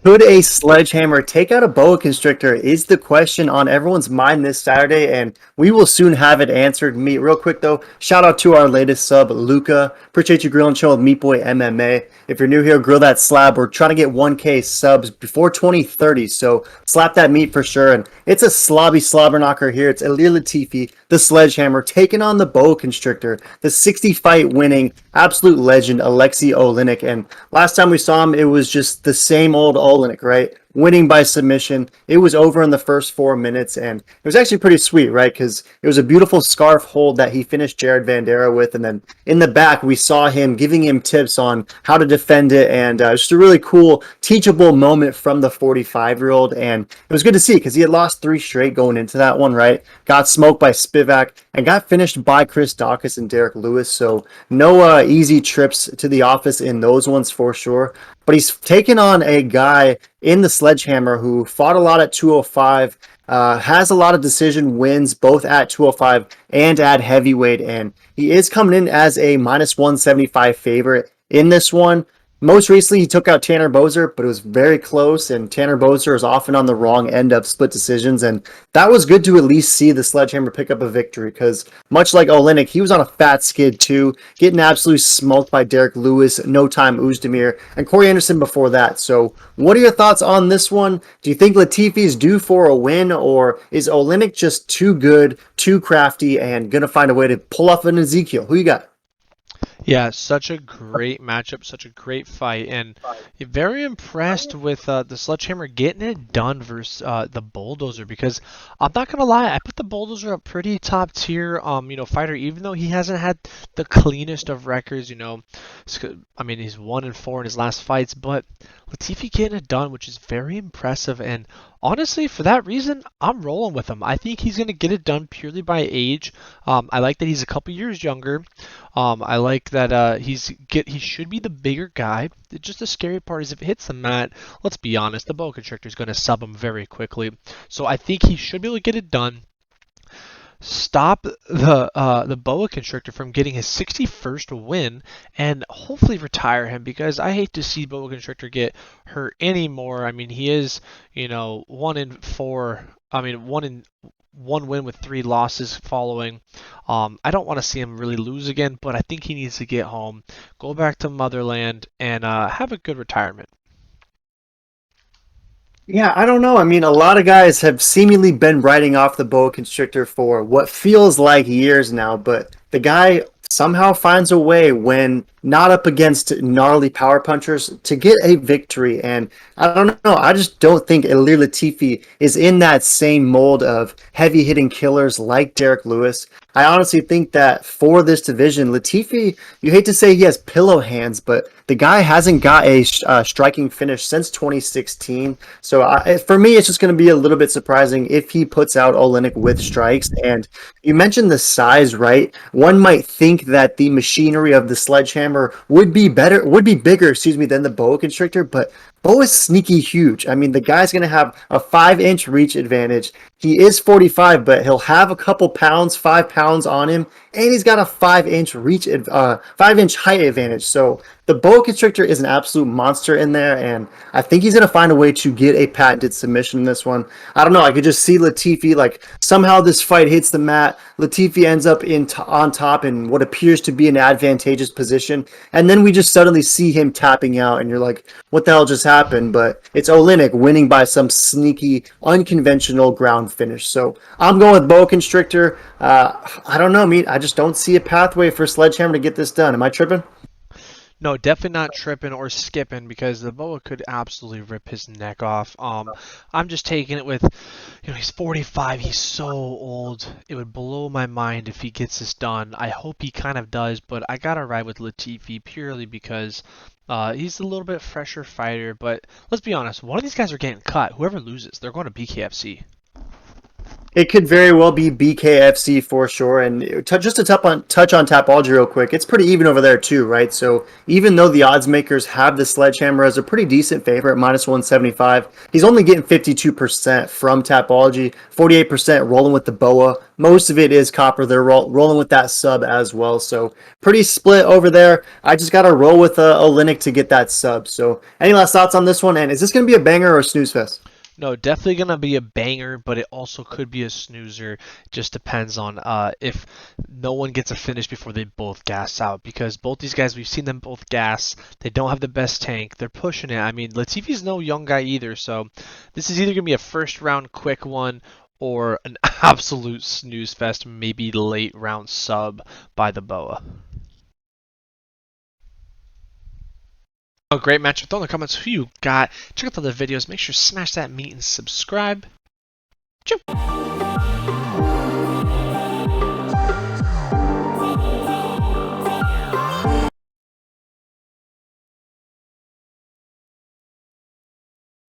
Could a sledgehammer take out a boa constrictor is the question on everyone's mind this Saturday, and we will soon have it answered. Meet real quick though. Shout out to our latest sub, Luca. Appreciate you grilling chill with Meat Boy MMA. If you're new here, grill that slab. We're trying to get 1K subs before 2030, so slap that meat for sure. And it's a slobby slobber knocker here. It's Ilir Latifi, the sledgehammer, taking on the boa constrictor, the 60 fight winning absolute legend Alexey Oleynik. And last time we saw him, it was just the same old Oleynik, right? Winning by submission. It was over in the first 4 minutes, and it was actually pretty sweet, right? Because it was a beautiful scarf hold that he finished Jared Vandera with, and then in the back we saw him giving him tips on how to defend it, and just a really cool, teachable moment from the 45-year-old, and it was good to see because he had lost 3 straight going into that one, right? Got smoked by Spivak and got finished by Chris Dawkins and Derek Lewis, so no easy trips to the office in those ones for sure. But he's taken on a guy in the sledgehammer who fought a lot at 205, has a lot of decision wins both at 205 and at heavyweight, and he is coming in as a minus 175 favorite in this one. Most recently, he took out Tanner Boser, but it was very close, and Tanner Boser is often on the wrong end of split decisions, and that was good to at least see the sledgehammer pick up a victory, because much like Oleynik, he was on a fat skid too, getting absolutely smoked by Derek Lewis, No Time Uzdemir, and Corey Anderson before that. So what are your thoughts on this one? Do you think Latifi's due for a win, or is Oleynik just too good, too crafty, and going to find a way to pull off an Ezekiel? Who you got? Yeah, such a great matchup, such a great fight, and very impressed with the Sledgehammer getting it done versus the Bulldozer. Because I'm not gonna lie, I put the Bulldozer a pretty top tier, fighter, even though he hasn't had the cleanest of records. I mean, he's 1-4 in his last fights, but Latifi getting it done, which is very impressive. And honestly, for that reason, I'm rolling with him. I think he's gonna get it done purely by age. I like that he's a couple years younger. I like that he should be the bigger guy. Just the scary part is if it hits the mat, let's be honest, the boa constrictor is going to sub him very quickly. So I think he should be able to get it done. Stop the boa constrictor from getting his 61st win and hopefully retire him, because I hate to see boa constrictor get hurt anymore. I mean, he is 1-4. I mean, one win with 3 losses following. I don't want to see him really lose again, but I think he needs to get home, go back to motherland, and have a good retirement. Yeah, I don't know. I mean, a lot of guys have seemingly been writing off the boa constrictor for what feels like years now, but the guy somehow finds a way when not up against gnarly power punchers to get a victory. And I don't know. I just don't think Ilir Latifi is in that same mold of heavy hitting killers like Derek Lewis. I honestly think that for this division, Latifi, you hate to say he has pillow hands, but the guy hasn't got a striking finish since 2016. So for me, it's just going to be a little bit surprising if he puts out Olenek with strikes. And you mentioned the size, right? One might think that the machinery of the sledgehammer would be bigger, excuse me, than the boa constrictor, but Bo is sneaky huge. I mean, the guy's going to have a 5 inch reach advantage. He is 45, but he'll have a couple pounds, 5 pounds on him, and he's got a 5 inch 5 inch height advantage. So the boa constrictor is an absolute monster in there, and I think he's going to find a way to get a patented submission in this one. I don't know. I could just see Latifi, like, somehow this fight hits the mat. Latifi ends up on top in what appears to be an advantageous position, and then we just suddenly see him tapping out, and you're like, what the hell just happened? But it's Oleynik winning by some sneaky, unconventional ground finish. So I'm going with boa constrictor. I don't know, meat. I just don't see a pathway for Sledgehammer to get this done. Am I tripping? No, definitely not tripping or skipping, because the boa could absolutely rip his neck off. I'm just taking it with, he's 45. He's so old. It would blow my mind if he gets this done. I hope he kind of does, but I gotta ride with Latifi purely because he's a little bit fresher fighter. But let's be honest, one of these guys are getting cut. Whoever loses, they're going to BKFC. It could very well be BKFC for sure. And just to touch on Tapology real quick, it's pretty even over there too, right? So even though the odds makers have the Sledgehammer as a pretty decent favorite, minus 175, he's only getting 52% from Tapology, 48% rolling with the BOA. Most of it is Copper. They're rolling with that sub as well. So pretty split over there. I just got to roll with Oleynik to get that sub. So any last thoughts on this one? And is this going to be a banger or a snooze fest? No, definitely gonna be a banger, but it also could be a snoozer. Just depends on if no one gets a finish before they both gas out. Because both these guys, we've seen them both gas. They don't have the best tank. They're pushing it. I mean, Latifi's no young guy either, so this is either gonna be a first round quick one or an absolute snooze fest, maybe late round sub by the BOA. A great matchup. Throw in the comments who you got. Check out the other videos. Make sure to smash that meat and subscribe. Ciao.